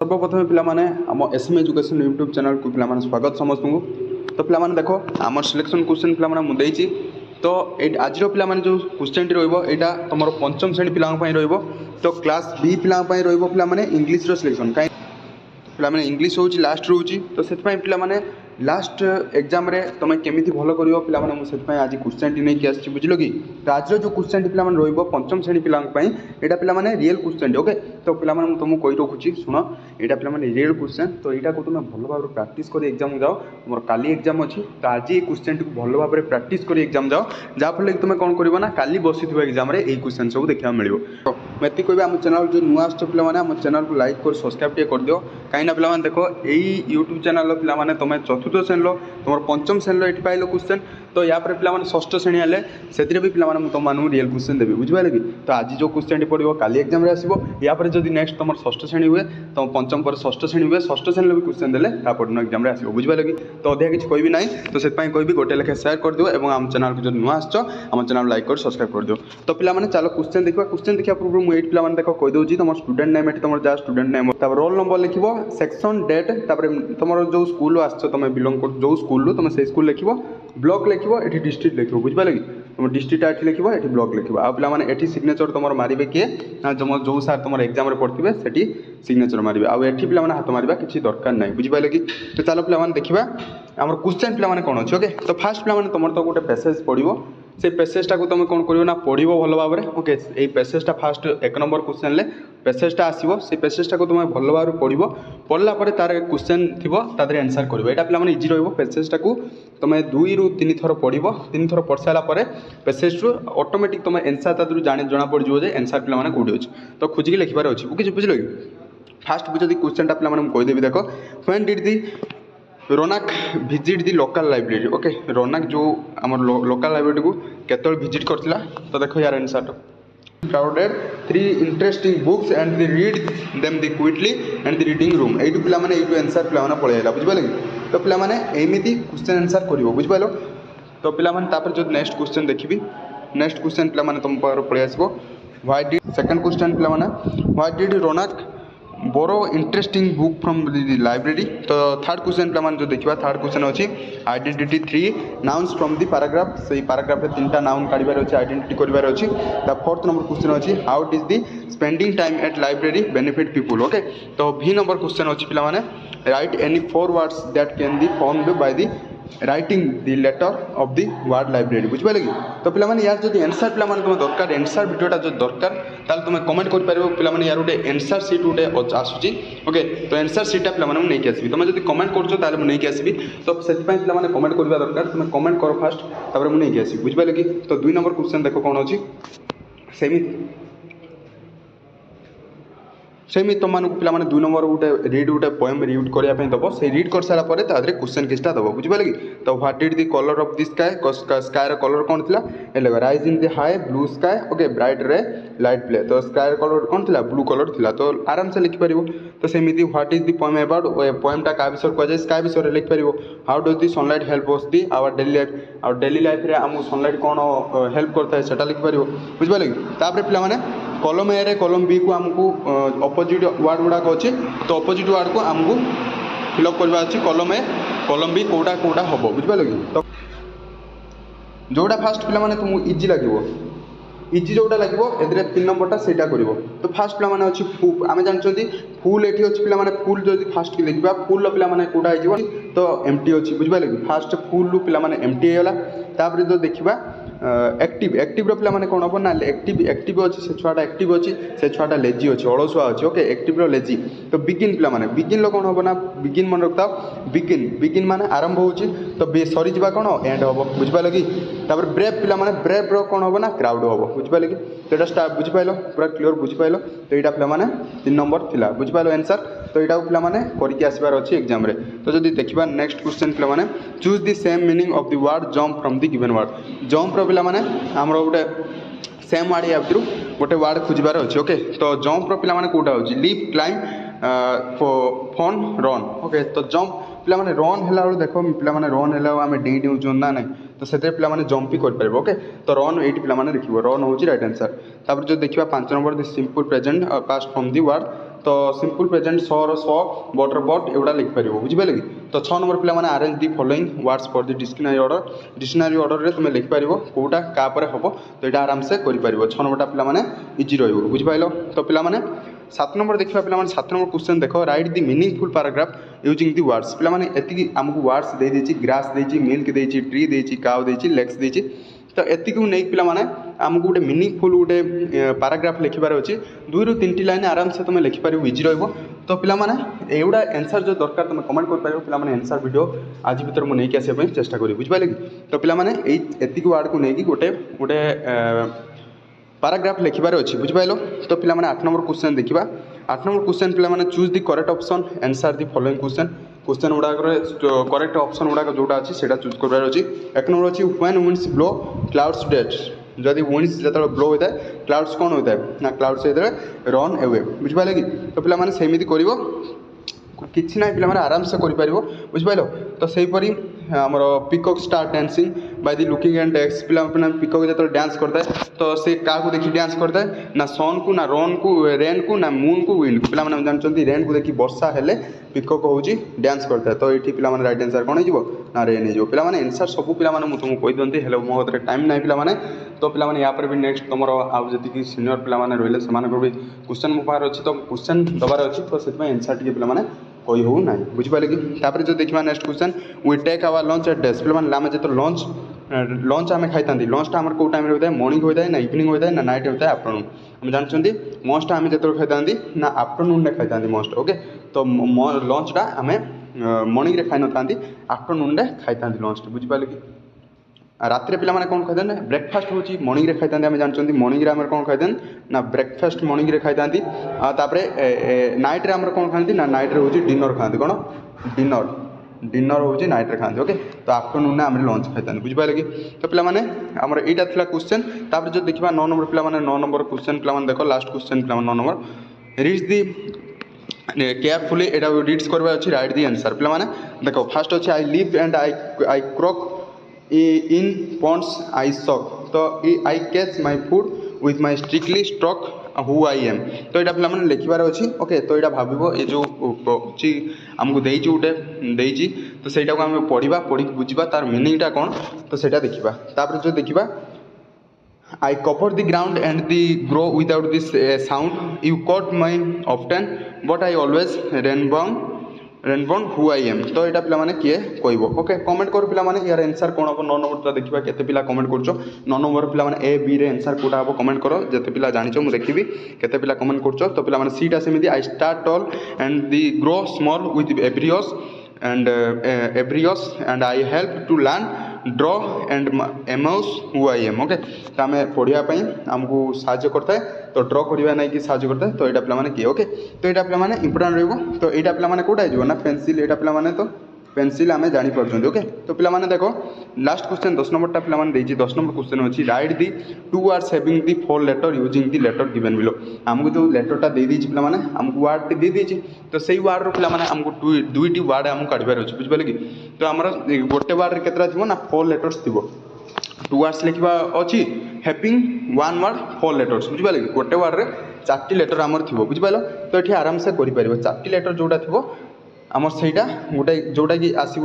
सर्वप्रथम पे आम एसएम एजुकेशन यूट्यूब चैनल को पे स्वागत समस्त को। तो पे देख आम सिलेक्शन क्वेश्चन पे मुझे तो आज पे जो क्वेश्चन टी रहा तुम पंचम श्रेणी पे तो क्लास बी पे पे इंग्लीश सिलेक्शन कहीं पे इंग्लीश हूँ लास्ट रोचे तो से पे लास्ट एग्जाम रे तुम केमी भल कर पे आज क्वेश्चन टी नहीं आसी बुझल कि तो आज जो क्वेश्चन टी पे पंचम श्रेणी पे यहाँ पे रियल क्वेश्चन ओके। तो पे तुमको कही रखुच्छी शुण यहाँ पे रियल क्वेश्चन तो यहाँ को तुम भल भाव प्राक्ट कर एग्जाम जाओ तुम काली एग्जाम अच्छी तो आज ये क्वेश्चन टी भल भाव में प्राक्ट कर एग्जाम जाओ जहाँफल तुम कौन कर काली बसी एग्जाम क्वेश्चन सब देखा मिले। तो मैं कह आम चैनल जो नुआ आस पे चैनल को लाइक कर सब्सक्राइब कर दियो कहीं पे देखो यही यूट्यूब चैनल पे तुम चतुर्थ श्रेणी तुम पंचम श्रेणी ये पाइल क्वेश्चन तो या पे षष्ठ श्रेणी हेल्ले से भी पे तुम रियल क्वेश्चन देवी बुझे कि तो आज जो क्वेश्चन पड़ो काली एग्जाम आसो या जब नेक्स्ट तुम षष्ठ श्रेणी हुए तुम पंचम पर षष्ठ श्रेणी हुए षष्ठ श्रेणी भी क्वेश्चन देले तापर एग्जाम आसो बुझे कि तो अधिक किसी कह ना तो से कह गोटे लेखे सेयार कर दियो और आम चैनल को जो नुआ आम चैनल लाइक कर सब्सक्राइब कर दियो। तो पे चलो क्वेश्चन देखा पूर्व मुझे पे देख कहीदे तुम स्टूडेंट नेम ये तुम जहाँ स्टूडेंट नेम रोल नंबर लिख सेक्शन डेट तुम जो स्कूल आस तुम बिलंग कर जो स्कूल तुम से स्कूल लिख ब्लॉक लिख ये डिस्ट्रिक्ट लिख बुझे कि तुम डिस्ट्रिक्ट ये लिख ये ब्लॉक लिख आने ये सिग्नेचर तुम मारे किए तुम जो सार तुम एग्जाम पढ़ते से सिग्नेचर मारे आठी पे हाथ मारे किसी दरकार ना बुझे कि तो चलो पे देखा आम क्वेश्चन पे कौन अच्छे ओके। तो फास्ट पे तुम तो गोटे पैसेज पढ़ो से पैसेजटा को तुम कौन कर पढ़ भल भाव में ओके। ये पैसेजटा फास्ट एक नंबर क्वेश्चन ले पैसेजटा आसो से पैसेजटा को तुम भल भाव पढ़ पढ़ला तार क्वेश्चन थी तार आंसर कर यहाँ पे इजी रैसेजटा को तुम 2 ରୁ 3 थर पढ़ 3 थर पढ़ सारापर पैसेज रू ऑटोमेटिक तुम आंसर तादू जना पड़ जाए आंसर पे कौटी अच्छे तो खोजिकी लिखार अच्छे बुझे बुझल कि फास्ट बुझे क्वेश्चन पे कहीदेवी देख when did the Ronak visit the local library okay. Ronak जो आम लोकल लाइब्रेरी को केतल भिजिट करथिला तो देखो यार answer crowded 3 interesting books and they read them the quickly and the reading room एटू पिला माने एटू आंसर पिला माने पळेला बुझिबाले तो पिला माने एमिति क्वेश्चन आंसर करिवो बुझिबालो। तो पिला माने तापर जो नेक्स्ट क्वेश्चन देखिबी नेक्स्ट क्वेश्चन पिला माने तुम पर पळे आसीबो व्हाई डिड सेकंड क्वेश्चन पिला माने why did Ronak borrow interesting book from the library. तो थर्ड क्वेश्चन पे जो देखा थर्ड क्वेश्चन अच्छी identity 3 nouns from the paragraph से पैराग्राफ 3टा नाउन काढ़ार अच्छे आइडेंटिटी करार अच्छी। द फोर्थ नंबर क्वेश्चन अच्छी how does the spending time at library benefit people okay. तो भी नंबर क्वेश्चन अच्छी पे write any 4 words that can be formed by the writing the letter of the word library बुझे कि। तो पे यार जो आंसर पे तुम दरकार आंसर भिडियोटा जो दरकार ताल तुम कमेंट कर पार पे यार गोटे आंसर सीट गोटे आसूँ ओके। तो आंसर सीटा पे नहीं आसबि तुम जो कमेंट कर नहीं आसबि तो से पे कमेंट करवा दरकार तुम कमेंट कर फास्ट तापर मुझे नहीं आसबि बुझे कि। तो 2 नंबर क्वेश्चन देख कौन अच्छी सेमी तुम मानक पे 2 नंबर गोटे रीड गोटे पोएम रीड करने दब से रीड कर सारापर क्वेश्चन किसटा दब बुझे कि। तो what did the colour of the sky square colour कौन थी rise in the high blue sky okay bright रे लाइट प्ले तो स्कायर कलर कौन थी ब्लू कलर थी तो आराम से लिखिपर। तो सेमती what is the poem about पोएमटा क्या विषय कहुए स्काई विषय लिखिपर। How does the sunlight help us the our daily life रे आम सनलाइट कौन हेल्प करता है सेटा लिखिपर बुझे कि। तापर पे कलम ए रे कलम बी को आमको अपोजिट वार्ड गुड़ाक अच्छे तो अपोजिट वार्ड को आमको फिलअप करवा अच्छी कलम ए कलम बी कौटा कौटा हम बुझे कि। तो जोटा फास्ट पे तुमको इजी लगे इजी जोटा लगे ए 3 नंबरटा से कर। तो फास्ट पे अच्छी आम जानते फुल ये अच्छी पे फुल जो फास्ट की लिखा फुल पे कौटा हो तो एमटी अच्छी बुझे कि। फास्ट फुल पे एमटी होगा तापर जो देखा एक्टिव एक्टिव पे कौन हम ना एक्टिव अच्छी से छुआटा एक्टिव अच्छी से छुआटा लेजी अच्छी अलसुआ अच्छी ओके एक्टिव लेजी। तो बिगिन पे बिगिन कौन हम ना बिगिन मन रखता बिगिन बिगिन माने आरंभ हो तो सरी जा कौन एंड हम बुझे कि। तापर ब्रेव पे ब्रेव कौन हम ना क्राउड हम बुझे कि। तो यहाँ स्टार्ट बुझी पाल पूरा क्लीयर बुझी पाल तो यहाँ पे 3 नंबर थी बुझी पाल आंसर। तो यहाँ पे करके आसबार अच्छी एग्जाम रे। तो जब देखा नेक्स्ट क्वेश्चन पे choose the same meaning of the word jump from the given word jump रो पे आमर गोटे सेम वर्ड या भितर गोटे वर्ड खोजार अच्छे ओके। तो जंप रो पे कौटा हो leap climb fun run okay. तो जंप पे रन है देख पे रन है आम डी डेउन ना ना तो से पे जंप ही कर ओके। तो रन ये पे लिख रन हूँ रईट आंसर। तापर जो देखा 5 number the simple present past from the word तो सिंपल प्रेजेंट सर स बटर बट एगुड़ा लिखिपर बुझिपारे कि तो 6 नंबर पे arrange the following words for the dictionary order रे तुम लिखिपर कौटा क्या हम तो यहाँ आराम से कर 6 नंबर पे इजी रही बुझिपाल तो पे 7 नंबर देखा पे 7 नंबर क्वेश्चन देख right the meaningful paragraph using the words पे एति आमको वर्ड्स दे देछि ग्रास देछि मिल्क देछि ट्री देछि काउ देछि लेग्स देछि तो एति को नहीं पे आमको गोटे मीनिंगफुल गोटे पैराग्राफ लिखिबार अच्छी 2 ରୁ 3 लाइन आराम से तुम लिखिपर इजी रही तो पे एगुड़ा आंसर जो दरकार तुम कमेंट कर पे आंसर वीडियो आज भर मुझे नहीं आसापी चेष्टा करी बुझिपारे कि तो पे एति वार्ड को लेकिन गोटे गोटे पैराग्राफ लिखिबार अच्छी बुझिपाल तो पे 8 नंबर क्वेश्चन देखा 8 नंबर क्वेश्चन पे choose the correct option answer the following question गुड़ाक करेक्ट ऑप्शन गुड़ाक जोटा अच्छी से चूज करार अच्छी 1 नंबर अच्छी when winds blow clouds that जदि विंड्स जो ब्लो होता है क्लाउड्स कौन होता है ना क्लाउड्स होता है रन अवे बुझिपारे कि तो पे सेमती कर किसी ना पे आराम से कर बुझिपाल तो सहीपरी आमर peacock start dancing by the looking and text पे पिकॉक जो डांस करता है तो से क्या देखिए डांस करता है ना सन को ना रन को रेन को ना मून को विंड को पे जानते रेन को देखिए वर्षा हेले पिकॉक हूँ डांस करता है तो ये पे रईट आंसर कौन हो ना रेन हो पे आंसर सब पे तुमको कही दिखती है मो हाथ टाइम ना पे तो पे यहाँ पर भी नेक्स्ट तुम आउ जी सीनियर पे रही से भी क्वेश्चन मो पाखे अच्छी तो क्वेश्चन दबार अच्छी तो से आंसर टे पे कही हो ना बुझिपारे कि तापर जो देखा next question we take our lunch at days पे आम जो लंच लंच आम खाई था लंचटा आम कौ टाइम होता है मॉर्निंग होता है ना इवनिंग होता है ना नाइट होता है आफ्टरनून आम जानते मस्ट आम जो खाई था ना आफ्टरनून में खाई था मस्ट ओके तो लंचटा आम मॉर्निंग रे खाई न था आफ्टरनून में खाई था लंच बुझिपारे कि रात पे कौन खाई था ब्रेकफास्ट हूँ मॉर्निंग रे खाई था आम जानते मॉर्निंग रे कौन खाई था ना ब्रेकफास्ट मॉर्निंग रे खाई था नाइट रे कौन खाती ना नाइट रे हूँ डिनर खाती कौन डिनर हूँ नाइट रे खाते ओके तो आफ्टरनून में आम लंच खाई था बुझिपारे कि तो पे आमर यहाँ था क्वेश्चन तापर जो देखा 9 नंबर पे 9 नंबर क्वेश्चन पे देख लास्ट क्वेश्चन पे 9 नंबर रीच दी केयरफुली यहाँ रीड्स करवा अच्छी राइट दी आंसर पे देखो फास्ट अच्छे I live and I croak in ponds I suck तो I catch my food with my strictly struck who I am तो यहाँ पे लिखबार अच्छी ओके तो यहाँ भाव ये जो आमको देती गोटे तो सहीटा को आम पढ़ा पढ़ी बुझा तार मीनिंगटा कौन तो सहीटा देखा तापर जो देखा I cover the ground and the grow without this sound you caught my often but I always रेनबॉन हु आई एम तो यहाँ पे किए कह ओके कमेंट कर पे यार आंसर कौन हम 9 नंबर देखा केते पिला कमेंट कर 9 नंबर पे ए बी रे आंसर कोटा हम कमेंट कर जिते पिला जान मुझे देखी केते पिला कमेंट कर तो पे सीटा सेमती I start tall and the grow small with every use and I help to learn draw and amuse who I am okay तो आम पढ़ाई आमको साहाଯ୍य करता है तो ड्र करवा नहीं कि साहाଯ୍य करता है तो यहाँ पे किए ओके तो यहाँ पे इंपोर्टाट रही तो यहाँ पे कौटा हो पेनसिल यहाँ पे तो पेनसिल आम जापर ओके तो पे देख लास्ट क्वेश्चन 10 नंबर पे 10 नंबर क्वेश्चन अच्छी write the 2 words having the 4 letter using the letter given below आमको जो लेटरटा दे दी पे आमको वार्ड दे दी तो सही वार्ड रो पे आमको 2टी वार्ड आमको काढ़ार अच्छे बुझिपारे कि तो आमर गोटे वार्ड रे केतरा थी ना 4 लेटर्स थी 2 words लिखा अच्छी हैविंग 1 word 4 लेटर्स बुझिपारे कि गोटे वार्ड रे 4टी लेटर आमर थी बुझिपाल तो ये आराम से कर 4टी लेटर जोटा थी आमर सहीटा गोटे जोटा कि आस